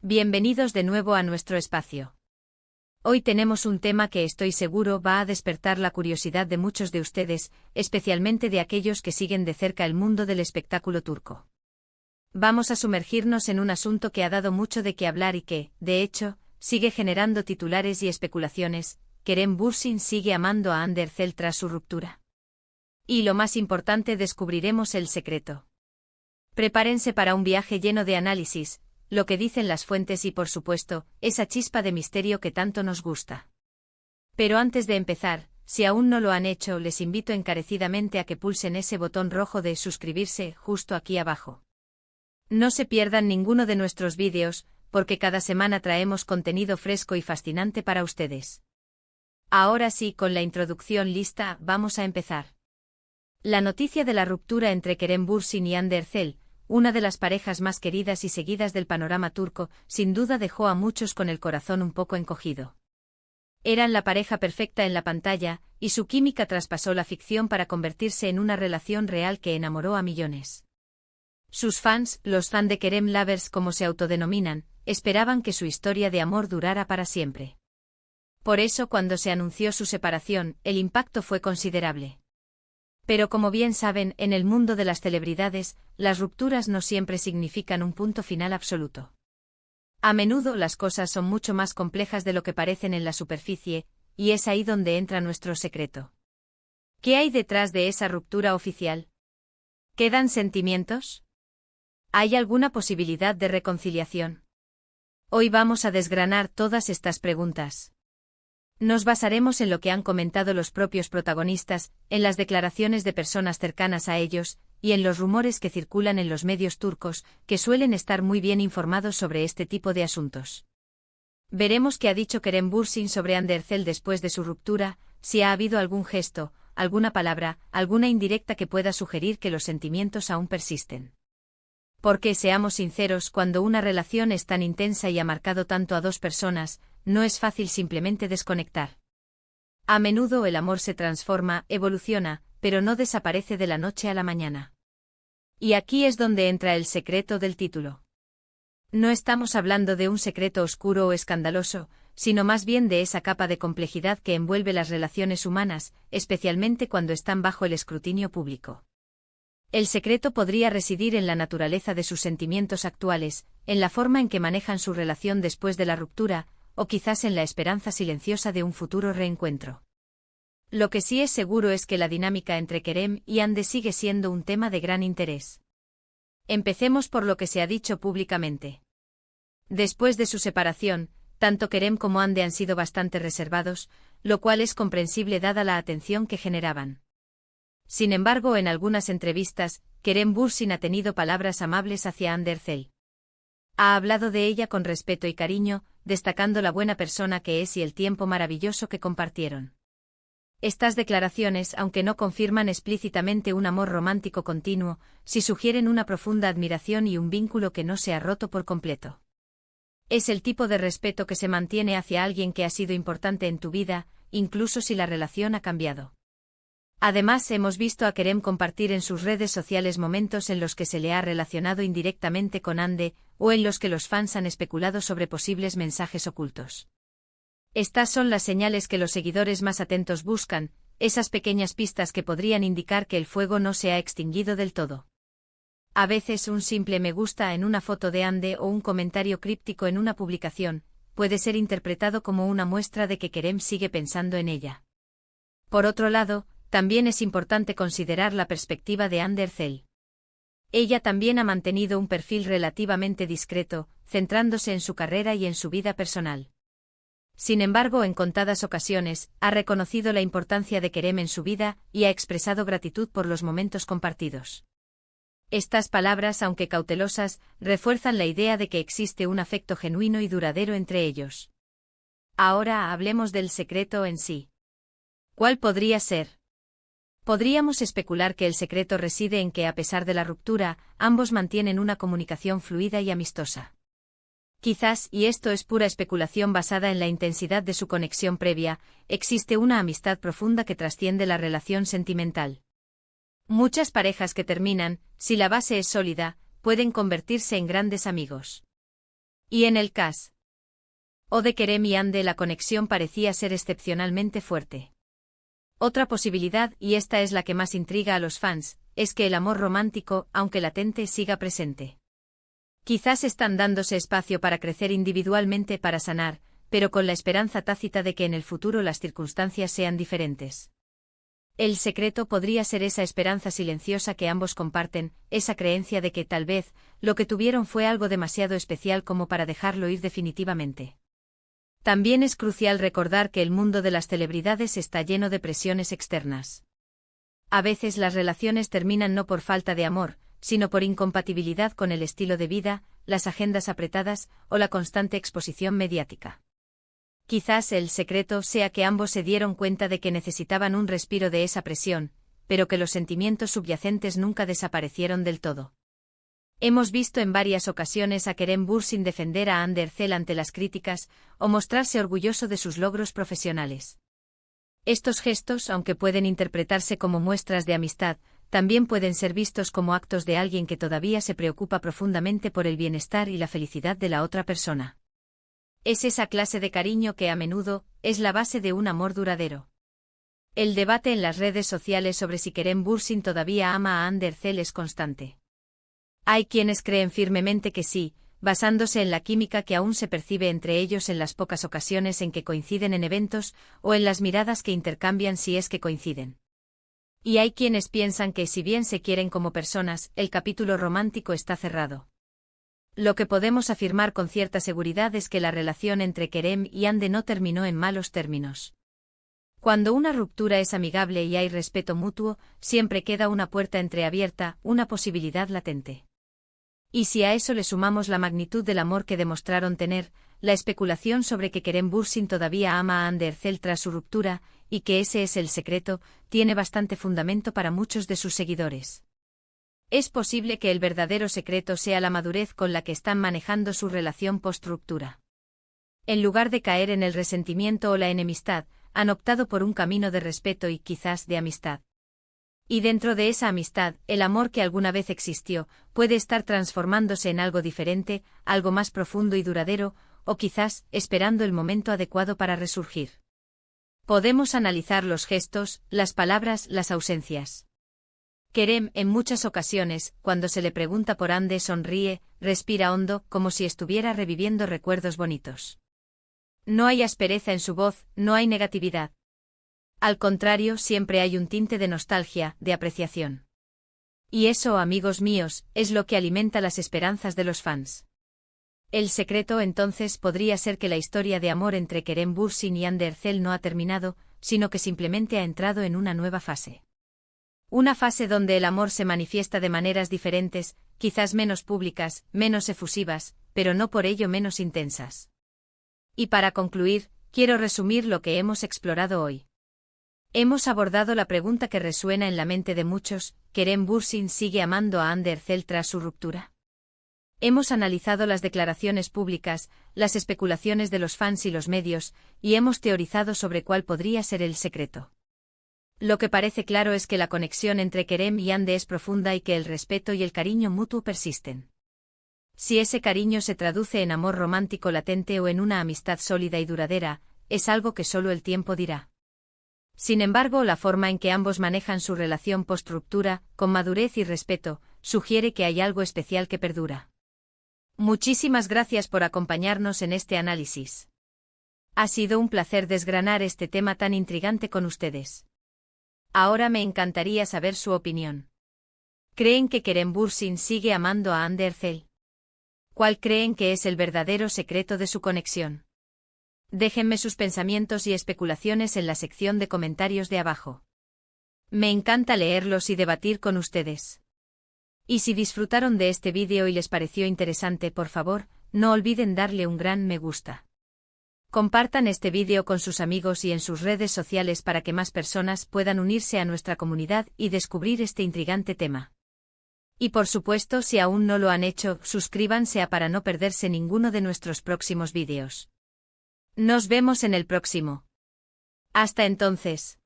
Bienvenidos de nuevo a nuestro espacio. Hoy tenemos un tema que estoy seguro va a despertar la curiosidad de muchos de ustedes, especialmente de aquellos que siguen de cerca el mundo del espectáculo turco. Vamos a sumergirnos en un asunto que ha dado mucho de qué hablar y que, de hecho, sigue generando titulares y especulaciones. Kerem Bürsin sigue amando a Hande Erçel tras su ruptura. Y lo más importante, descubriremos el secreto. Prepárense para un viaje lleno de análisis, lo que dicen las fuentes y, por supuesto, esa chispa de misterio que tanto nos gusta. Pero antes de empezar, si aún no lo han hecho, les invito encarecidamente a que pulsen ese botón rojo de suscribirse justo aquí abajo. No se pierdan ninguno de nuestros vídeos, porque cada semana traemos contenido fresco y fascinante para ustedes. Ahora sí, con la introducción lista, vamos a empezar. La noticia de la ruptura entre Kerem Bürsin y Hande Erçel, una de las parejas más queridas y seguidas del panorama turco, sin duda dejó a muchos con el corazón un poco encogido. Eran la pareja perfecta en la pantalla, y su química traspasó la ficción para convertirse en una relación real que enamoró a millones. Sus fans, los fan de Kerem Lovers como se autodenominan, esperaban que su historia de amor durara para siempre. Por eso, cuando se anunció su separación, el impacto fue considerable. Pero como bien saben, en el mundo de las celebridades, las rupturas no siempre significan un punto final absoluto. A menudo las cosas son mucho más complejas de lo que parecen en la superficie, y es ahí donde entra nuestro secreto. ¿Qué hay detrás de esa ruptura oficial? ¿Quedan sentimientos? ¿Hay alguna posibilidad de reconciliación? Hoy vamos a desgranar todas estas preguntas. Nos basaremos en lo que han comentado los propios protagonistas, en las declaraciones de personas cercanas a ellos, y en los rumores que circulan en los medios turcos, que suelen estar muy bien informados sobre este tipo de asuntos. Veremos qué ha dicho Kerem Bürsin sobre Hande Erçel después de su ruptura, si ha habido algún gesto, alguna palabra, alguna indirecta que pueda sugerir que los sentimientos aún persisten. Porque, seamos sinceros, cuando una relación es tan intensa y ha marcado tanto a dos personas, no es fácil simplemente desconectar. A menudo el amor se transforma, evoluciona, pero no desaparece de la noche a la mañana. Y aquí es donde entra el secreto del título. No estamos hablando de un secreto oscuro o escandaloso, sino más bien de esa capa de complejidad que envuelve las relaciones humanas, especialmente cuando están bajo el escrutinio público. El secreto podría residir en la naturaleza de sus sentimientos actuales, en la forma en que manejan su relación después de la ruptura, o quizás en la esperanza silenciosa de un futuro reencuentro. Lo que sí es seguro es que la dinámica entre Kerem y Hande sigue siendo un tema de gran interés. Empecemos por lo que se ha dicho públicamente. Después de su separación, tanto Kerem como Hande han sido bastante reservados, lo cual es comprensible dada la atención que generaban. Sin embargo, en algunas entrevistas, Kerem Bürsin ha tenido palabras amables hacia Hande Erçel. Ha hablado de ella con respeto y cariño, destacando la buena persona que es y el tiempo maravilloso que compartieron. Estas declaraciones, aunque no confirman explícitamente un amor romántico continuo, sí sugieren una profunda admiración y un vínculo que no se ha roto por completo. Es el tipo de respeto que se mantiene hacia alguien que ha sido importante en tu vida, incluso si la relación ha cambiado. Además, hemos visto a Kerem compartir en sus redes sociales momentos en los que se le ha relacionado indirectamente con Hande, o en los que los fans han especulado sobre posibles mensajes ocultos. Estas son las señales que los seguidores más atentos buscan, esas pequeñas pistas que podrían indicar que el fuego no se ha extinguido del todo. A veces un simple me gusta en una foto de Hande o un comentario críptico en una publicación, puede ser interpretado como una muestra de que Kerem sigue pensando en ella. Por otro lado, también es importante considerar la perspectiva de Hande Erçel. Ella también ha mantenido un perfil relativamente discreto, centrándose en su carrera y en su vida personal. Sin embargo, en contadas ocasiones, ha reconocido la importancia de Kerem en su vida y ha expresado gratitud por los momentos compartidos. Estas palabras, aunque cautelosas, refuerzan la idea de que existe un afecto genuino y duradero entre ellos. Ahora hablemos del secreto en sí. ¿Cuál podría ser? Podríamos especular que el secreto reside en que, a pesar de la ruptura, ambos mantienen una comunicación fluida y amistosa. Quizás, y esto es pura especulación basada en la intensidad de su conexión previa, existe una amistad profunda que trasciende la relación sentimental. Muchas parejas que terminan, si la base es sólida, pueden convertirse en grandes amigos. Y en el caso de Kerem y Ande la conexión parecía ser excepcionalmente fuerte. Otra posibilidad, y esta es la que más intriga a los fans, es que el amor romántico, aunque latente, siga presente. Quizás están dándose espacio para crecer individualmente, para sanar, pero con la esperanza tácita de que en el futuro las circunstancias sean diferentes. El secreto podría ser esa esperanza silenciosa que ambos comparten, esa creencia de que, tal vez, lo que tuvieron fue algo demasiado especial como para dejarlo ir definitivamente. También es crucial recordar que el mundo de las celebridades está lleno de presiones externas. A veces las relaciones terminan no por falta de amor, sino por incompatibilidad con el estilo de vida, las agendas apretadas o la constante exposición mediática. Quizás el secreto sea que ambos se dieron cuenta de que necesitaban un respiro de esa presión, pero que los sentimientos subyacentes nunca desaparecieron del todo. Hemos visto en varias ocasiones a Kerem Bürsin defender a Hande Erçel ante las críticas, o mostrarse orgulloso de sus logros profesionales. Estos gestos, aunque pueden interpretarse como muestras de amistad, también pueden ser vistos como actos de alguien que todavía se preocupa profundamente por el bienestar y la felicidad de la otra persona. Es esa clase de cariño que a menudo es la base de un amor duradero. El debate en las redes sociales sobre si Kerem Bürsin todavía ama a Hande Erçel es constante. Hay quienes creen firmemente que sí, basándose en la química que aún se percibe entre ellos en las pocas ocasiones en que coinciden en eventos, o en las miradas que intercambian si es que coinciden. Y hay quienes piensan que si bien se quieren como personas, el capítulo romántico está cerrado. Lo que podemos afirmar con cierta seguridad es que la relación entre Kerem y Hande no terminó en malos términos. Cuando una ruptura es amigable y hay respeto mutuo, siempre queda una puerta entreabierta, una posibilidad latente. Y si a eso le sumamos la magnitud del amor que demostraron tener, la especulación sobre que Kerem Bürsin todavía ama a Hande Erçel tras su ruptura, y que ese es el secreto, tiene bastante fundamento para muchos de sus seguidores. Es posible que el verdadero secreto sea la madurez con la que están manejando su relación post-ruptura. En lugar de caer en el resentimiento o la enemistad, han optado por un camino de respeto y quizás de amistad. Y dentro de esa amistad, el amor que alguna vez existió, puede estar transformándose en algo diferente, algo más profundo y duradero, o quizás, esperando el momento adecuado para resurgir. Podemos analizar los gestos, las palabras, las ausencias. Kerem, en muchas ocasiones, cuando se le pregunta por Hande, sonríe, respira hondo, como si estuviera reviviendo recuerdos bonitos. No hay aspereza en su voz, no hay negatividad. Al contrario, siempre hay un tinte de nostalgia, de apreciación. Y eso, amigos míos, es lo que alimenta las esperanzas de los fans. El secreto entonces podría ser que la historia de amor entre Kerem Bürsin y Hande Erçel no ha terminado, sino que simplemente ha entrado en una nueva fase. Una fase donde el amor se manifiesta de maneras diferentes, quizás menos públicas, menos efusivas, pero no por ello menos intensas. Y para concluir, quiero resumir lo que hemos explorado hoy. Hemos abordado la pregunta que resuena en la mente de muchos: ¿Kerem Bürsin sigue amando a Hande Erçel tras su ruptura? Hemos analizado las declaraciones públicas, las especulaciones de los fans y los medios, y hemos teorizado sobre cuál podría ser el secreto. Lo que parece claro es que la conexión entre Kerem y Hande es profunda y que el respeto y el cariño mutuo persisten. Si ese cariño se traduce en amor romántico latente o en una amistad sólida y duradera, es algo que solo el tiempo dirá. Sin embargo, la forma en que ambos manejan su relación post-ruptura, con madurez y respeto, sugiere que hay algo especial que perdura. Muchísimas gracias por acompañarnos en este análisis. Ha sido un placer desgranar este tema tan intrigante con ustedes. Ahora me encantaría saber su opinión. ¿Creen que Kerem Bürsin sigue amando a Hande Erçel? ¿Cuál creen que es el verdadero secreto de su conexión? Déjenme sus pensamientos y especulaciones en la sección de comentarios de abajo. Me encanta leerlos y debatir con ustedes. Y si disfrutaron de este vídeo y les pareció interesante, por favor, no olviden darle un gran me gusta. Compartan este vídeo con sus amigos y en sus redes sociales para que más personas puedan unirse a nuestra comunidad y descubrir este intrigante tema. Y por supuesto, si aún no lo han hecho, suscríbanse para no perderse ninguno de nuestros próximos vídeos. Nos vemos en el próximo. Hasta entonces.